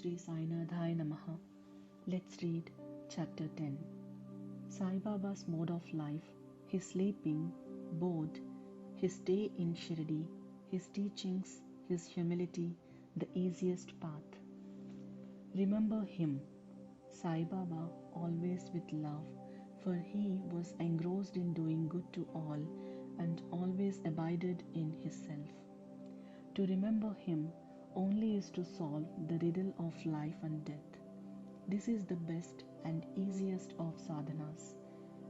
Shri Sai Namaha. Let's read chapter 10. Sai Baba's mode of life, his sleeping, board, his stay in Shirdi, his teachings, his humility, the easiest path. Remember him, Sai Baba, always with love, for he was engrossed in doing good to all and always abided in his self. To remember him only is to solve the riddle of life and death. This is the best and easiest of sadhanas,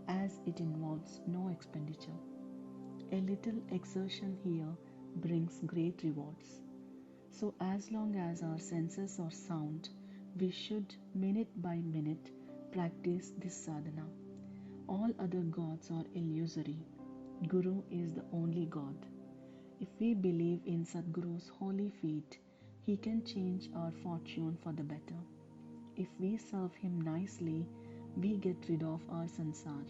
as it involves no expenditure. A little exertion here brings great rewards. So as long as our senses are sound, we should minute by minute practice this sadhana. All other gods are illusory. Guru is the only God. If we believe in Sadguru's holy feet, he can change our fortune for the better. If we serve him nicely, we get rid of our sansar.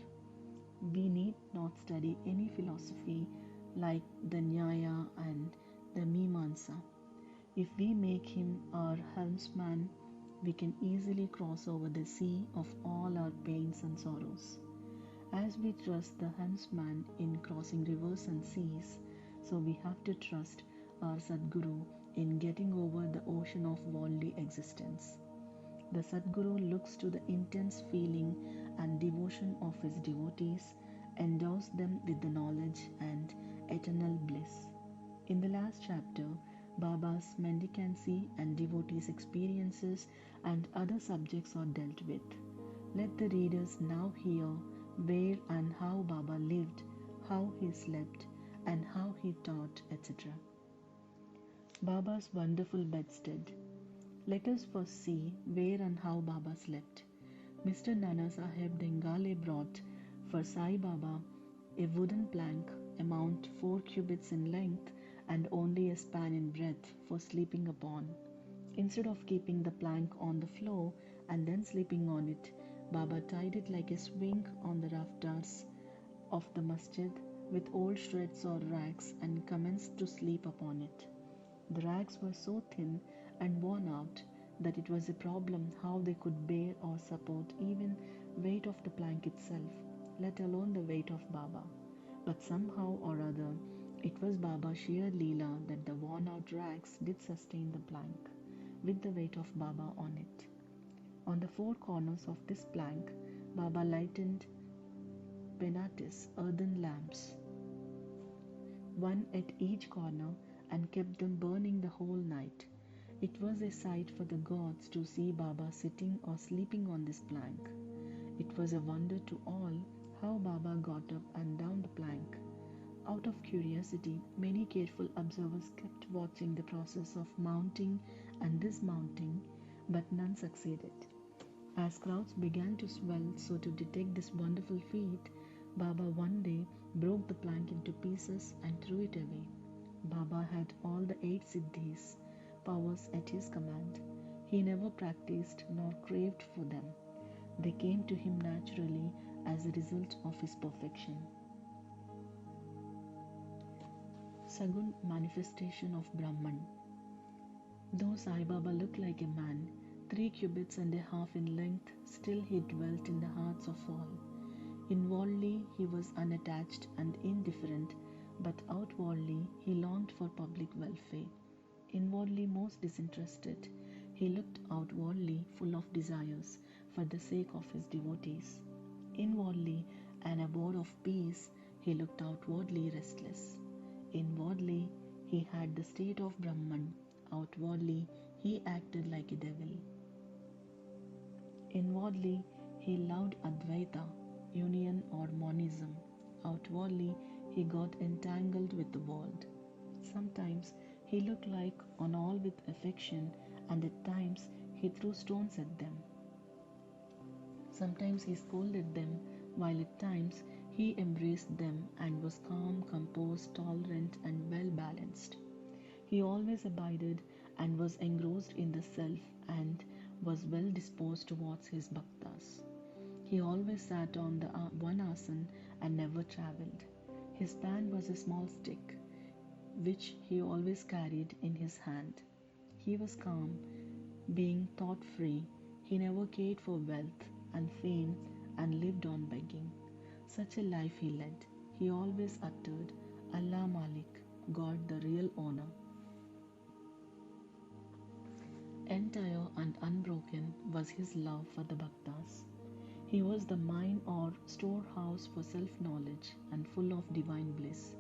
We need not study any philosophy like the Nyaya and the Mimamsa. If we make him our helmsman, we can easily cross over the sea of all our pains and sorrows. As we trust the helmsman in crossing rivers and seas, so we have to trust our Sadguru in getting over the ocean of worldly existence. The Sadguru looks to the intense feeling and devotion of his devotees, endows them with the knowledge and eternal bliss. In the last chapter, Baba's mendicancy and devotees' experiences and other subjects are dealt with. Let the readers now hear where and how Baba lived, how he slept, and how he taught, etc. Baba's wonderful bedstead. Let us first see where and how Baba slept. Mr. Nana Sahib Dengale brought for Sai Baba a wooden plank amount 4 cubits in length and only a span in breadth for sleeping upon. Instead of keeping the plank on the floor and then sleeping on it, Baba tied it like a swing on the rafters of the masjid with old shreds or rags and commenced to sleep upon it. The rags were so thin and worn out that it was a problem how they could bear or support even weight of the plank itself, let alone the weight of Baba. But somehow or other, it was Baba's sheer leela that the worn out rags did sustain the plank, with the weight of Baba on it. On the 4 corners of this plank, Baba lightened Penatis earthen lamps, one at each corner, and kept them burning the whole night. It was a sight for the gods to see Baba sitting or sleeping on this plank. It was a wonder to all how Baba got up and down the plank. Out of curiosity, many careful observers kept watching the process of mounting and dismounting, but none succeeded. As crowds began to swell so to detect this wonderful feat, Baba one day broke the plank into pieces and threw it away. Baba had all the 8 siddhis, powers at his command. He never practiced nor craved for them. They came to him naturally as a result of his perfection. Sagun manifestation of Brahman. Though Sai Baba looked like a man, 3 cubits and a half in length, still he dwelt in the hearts of all. Inwardly he was unattached and indifferent, but outwardly he longed for public welfare. Inwardly most disinterested, he looked outwardly full of desires for the sake of his devotees. Inwardly an abode of peace, he looked outwardly restless. Inwardly he had the state of Brahman, outwardly he acted like a devil. Inwardly he loved Advaita, union or monism. Outwardly he got entangled with the world. Sometimes he looked like on all with affection, and at times he threw stones at them. Sometimes he scolded them, while at times he embraced them and was calm, composed, tolerant, and well balanced. He always abided and was engrossed in the self and was well disposed towards his bhaktas. He always sat on the one asan and never travelled. His pan was a small stick, which he always carried in his hand. He was calm, Being thought free, he never cared for wealth and fame and lived on begging. Such a life he led. He always uttered, Allah Malik, God the real owner. Entire and unbroken was his love for the Bhaktas. He was the mine or storehouse for self-knowledge and full of divine bliss.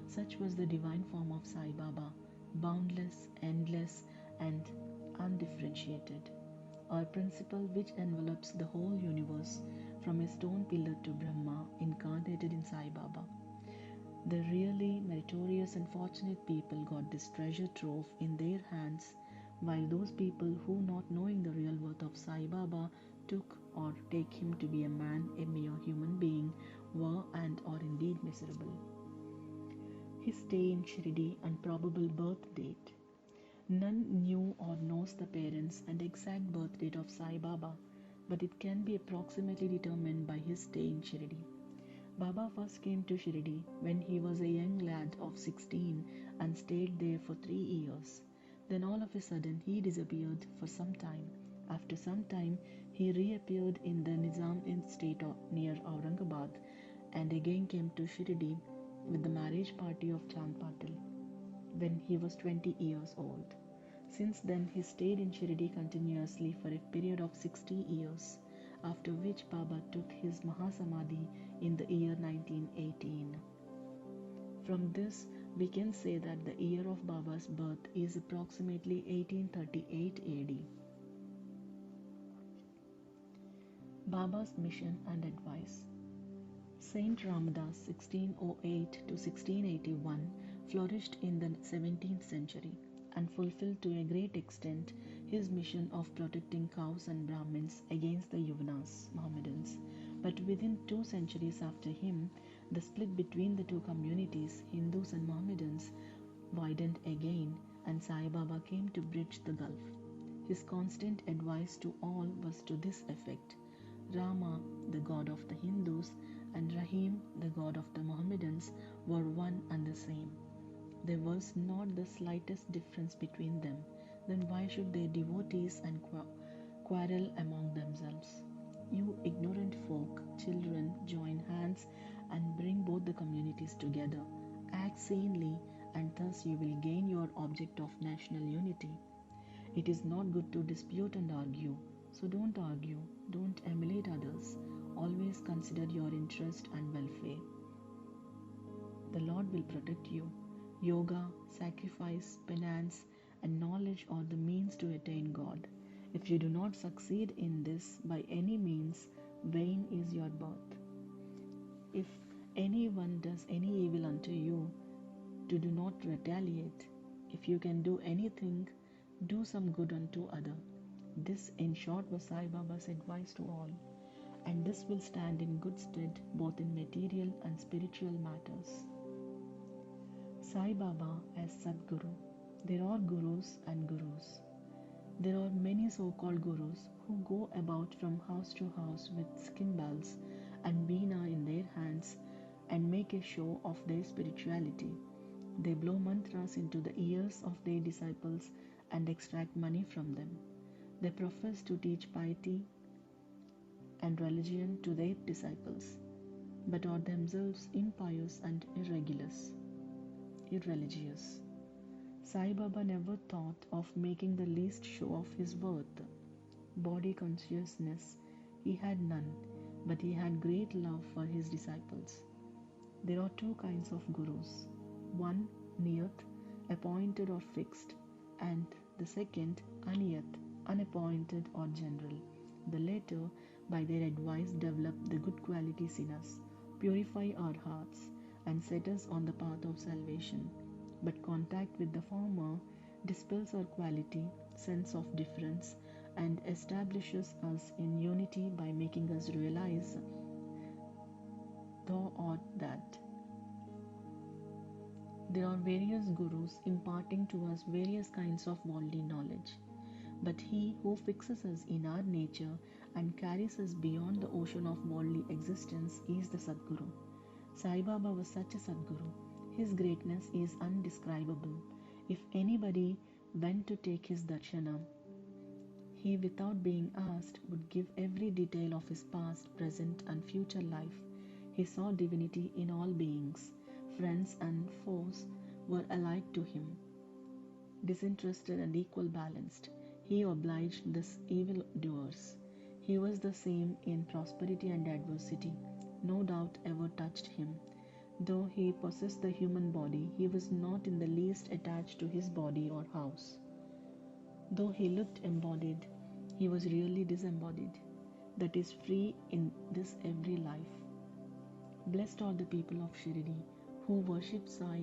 Such was the divine form of Sai Baba, boundless, endless, and undifferentiated. Our principle which envelops the whole universe from a stone pillar to Brahma incarnated in Sai Baba. The really meritorious and fortunate people got this treasure trove in their hands, while those people who, not knowing the real worth of Sai Baba, took or take him to be a man, a mere human being, were and are indeed miserable. His stay in Shirdi and probable birth date. None knew or knows the parents and exact birth date of Sai Baba, but it can be approximately determined by his stay in Shirdi. Baba first came to Shirdi when he was a young lad of 16 and stayed there for 3 years. Then all of a sudden he disappeared for some time. After some time he reappeared in the Nizam estate near Aurangabad and again came to Shirdi with the marriage party of Chand Patil when he was 20 years old. Since then he stayed in Shirdi continuously for a period of 60 years, after which Baba took his Mahasamadhi in the year 1918. From this we can say that the year of Baba's birth is approximately 1838 AD. Baba's mission and advice. Saint Ramadas 1608 to 1681 flourished in the 17th century and fulfilled to a great extent his mission of protecting cows and Brahmins against the Yuvanas, Mohammedans. But within 2 centuries after him, the split between the two communities, Hindus and Mohammedans, widened again, and Sai Baba came to bridge the gulf. His constant advice to all was to this effect: Rama, the god of the Hindus, and Rahim, the god of the Mohammedans, were one and the same. There was not the slightest difference between them. Then why should their devotees and quarrel among themselves? You ignorant folk, children, join hands and bring both the communities together. Act sanely, and thus you will gain your object of national unity. It is not good to dispute and argue, so don't argue, don't emulate others. Always consider your interest and welfare. The Lord will protect you. Yoga, sacrifice, penance, and knowledge are the means to attain God. If you do not succeed in this by any means, vain is your birth. If anyone does any evil unto you, do not retaliate. If you can do anything, do some good unto other. This, in short, was Sai Baba's advice to all, and this will stand in good stead both in material and spiritual matters. Sai Baba as Sadguru. There are gurus and gurus. There are many so-called gurus who go about from house to house with cymbals and veena in their hands and make a show of their spirituality. They blow mantras into the ears of their disciples and extract money from them. They profess to teach piety and religion to their disciples, but are themselves impious and irreligious. Sai Baba never thought of making the least show of his worth. Body consciousness he had none, but he had great love for his disciples. There are 2 kinds of gurus. One, niyat, appointed or fixed, and the second, aniyat, unappointed or general. The latter, by their advice, develop the good qualities in us, purify our hearts, and set us on the path of salvation. But contact with the former dispels our quality, sense of difference, and establishes us in unity by making us realize thou art that. There are various gurus imparting to us various kinds of worldly knowledge, but he who fixes us in our nature and carries us beyond the ocean of worldly existence is the Sadguru. Sai Baba was such a Sadguru. His greatness is undescribable. If anybody went to take his darshana, He, without being asked, would give every detail of his past, present, and future life. He saw divinity in all beings. Friends and foes were alike to him, disinterested and equal balanced. He obliged the evil doers. He was the same in prosperity and adversity. No doubt ever touched him. Though he possessed the human body, he was not in the least attached to his body or house. Though he looked embodied, he was really disembodied, that is, free in this every life. Blessed are the people of Shirdi who worship Sai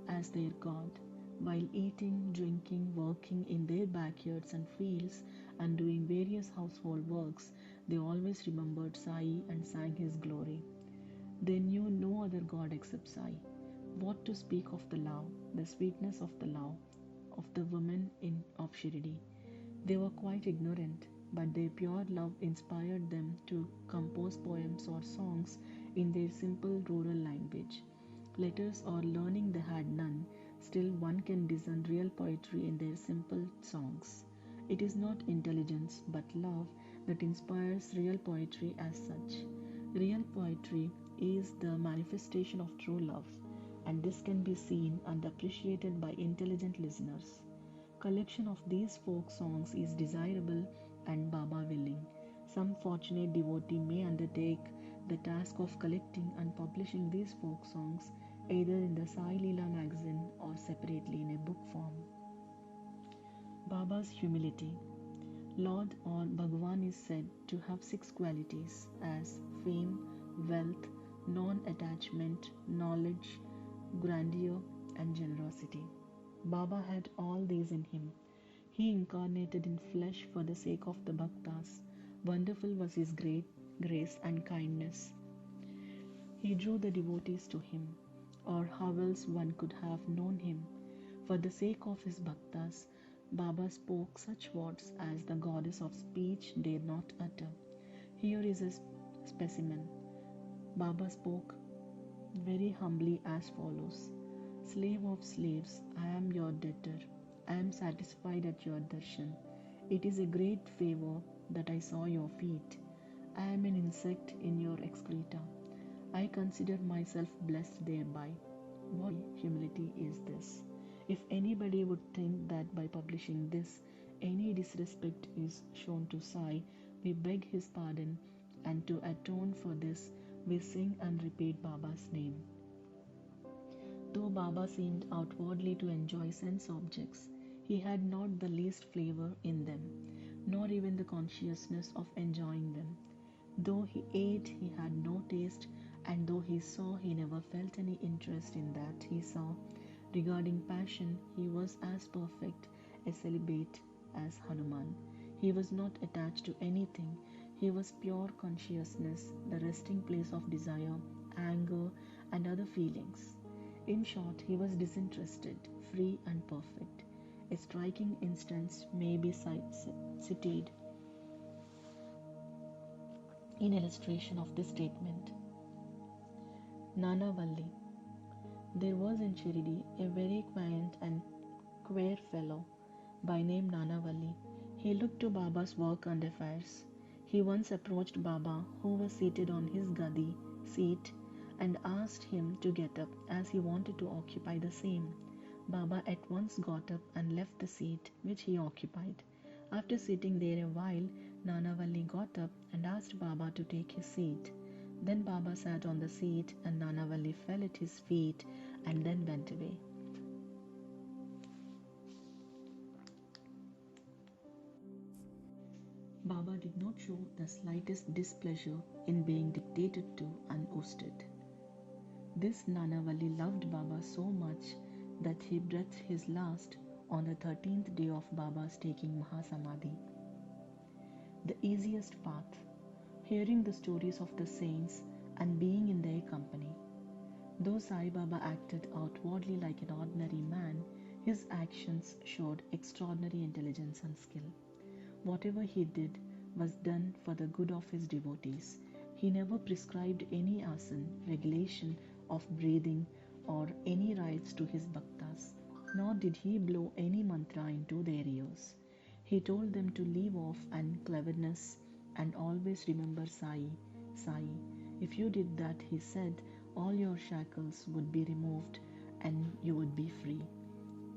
as their God. While eating, drinking, working in their backyards and fields, and doing various household works, they always remembered Sai and sang his glory. They knew no other God except Sai. What to speak of the love, the sweetness of the love of the women of Shirdi? They were quite ignorant, but their pure love inspired them to compose poems or songs in their simple rural language. Letters or learning they had none, still one can discern real poetry in their simple songs. It is not intelligence but love that inspires real poetry as such. Real poetry is the manifestation of true love, and this can be seen and appreciated by intelligent listeners. Collection of these folk songs is desirable and Baba willing. Some fortunate devotee may undertake the task of collecting and publishing these folk songs either in the Sai Leela magazine or separately in a book form. Baba's humility. Lord or Bhagwan is said to have 6 qualities as fame, wealth, non-attachment, knowledge, grandeur, and generosity. Baba had all these in him. He incarnated in flesh for the sake of the Bhaktas. Wonderful was his great grace and kindness. He drew the devotees to him, or how else one could have known him. For the sake of his Bhaktas, Baba spoke such words as the goddess of speech dared not utter. Here is a specimen. Baba spoke very humbly as follows: Slave of slaves, I am your debtor. I am satisfied at your darshan. It is a great favor that I saw your feet. I am an insect in your excreta. I consider myself blessed thereby. What humility is this? If anybody would think that by publishing this, any disrespect is shown to Sai, we beg his pardon, and to atone for this, we sing and repeat Baba's name. Though Baba seemed outwardly to enjoy sense objects, he had not the least flavor in them, nor even the consciousness of enjoying them. Though he ate, he had no taste, and though he saw, he never felt any interest in that he saw. Regarding passion, he was as perfect a celibate as Hanuman. He was not attached to anything. He was pure consciousness, the resting place of desire, anger, and other feelings. In short, he was disinterested, free, and perfect. A striking instance may be cited in illustration of this statement. Nanavalli. There was in Shirdi a very quaint and queer fellow by name Nanavalli. He looked to Baba's work and affairs. He once approached Baba, who was seated on his gadi seat, and asked him to get up as he wanted to occupy the same. Baba at once got up and left the seat which he occupied. After sitting there a while, Nanavalli got up and asked Baba to take his seat. Then Baba sat on the seat and Nanavalli fell at his feet and then went away. Baba did not show the slightest displeasure in being dictated to and ousted. This Nanavalli loved Baba so much that he breathed his last on the 13th day of Baba's taking Mahasamadhi. The easiest path, hearing the stories of the saints and being in their company. Though Sai Baba acted outwardly like an ordinary man, his actions showed extraordinary intelligence and skill. Whatever he did was done for the good of his devotees. He never prescribed any asana, regulation of breathing, or any rites to his bhaktas, nor did he blow any mantra into their ears. He told them to leave off cleverness and always remember Sai, Sai. If you did that, he said, all your shackles would be removed and you would be free.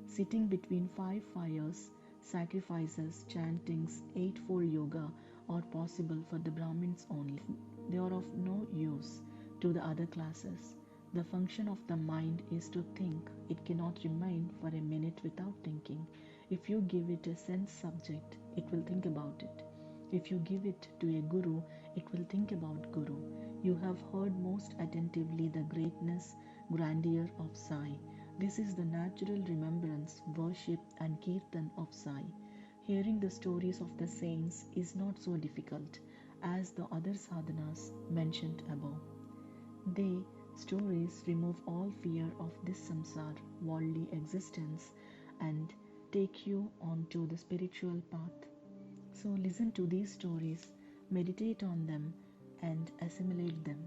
Sitting between 5 fires, sacrifices, chantings, eightfold yoga are possible for the Brahmins only. They are of no use to the other classes. The function of the mind is to think. It cannot remain for a minute without thinking. If you give it a sense subject, it will think about it. If you give it to a guru, it will think about guru. You have heard most attentively the greatness, grandeur of Sai. This is the natural remembrance, worship and kirtan of Sai. Hearing the stories of the saints is not so difficult as the other sadhanas mentioned above. They, stories, remove all fear of this samsara, worldly existence, and take you onto the spiritual path. So listen to these stories, meditate on them, and assimilate them.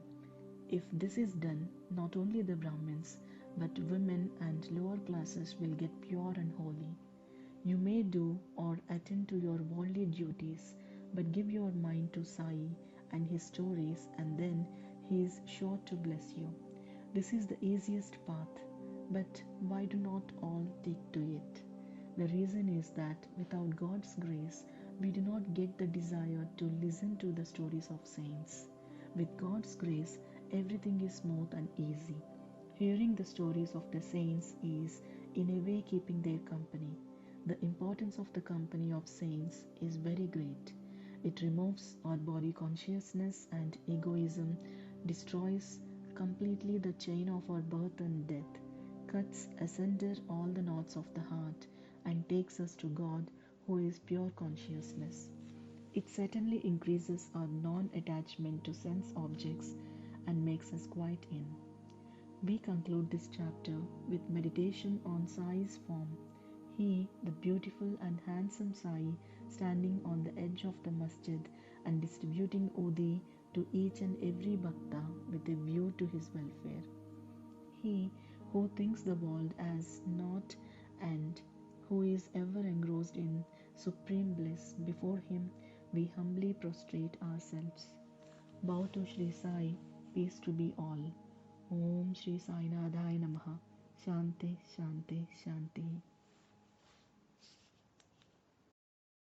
If this is done, not only the Brahmins, but women and lower classes will get pure and holy. You may do or attend to your worldly duties, but give your mind to Sai and his stories, and then he is sure to bless you. This is the easiest path, but why do not all take to it? The reason is that without God's grace, we do not get the desire to listen to the stories of saints. With God's grace, everything is smooth and easy. Hearing the stories of the saints is, in a way, keeping their company. The importance of the company of saints is very great. It removes our body consciousness and egoism, destroys completely the chain of our birth and death, cuts asunder all the knots of the heart, and takes us to God, who is pure consciousness. It certainly increases our non-attachment to sense objects and makes us quite in. We conclude this chapter with meditation on Sai's form. He, the beautiful and handsome Sai, standing on the edge of the masjid and distributing udi to each and every bhakta with a view to his welfare. He who thinks the world as naught and who is ever engrossed in supreme bliss, before him we humbly prostrate ourselves. Bow to Shri Sai, peace to be all. Om Shri Sai Nadhaya Namaha. Shanti, Shanti, Shanti.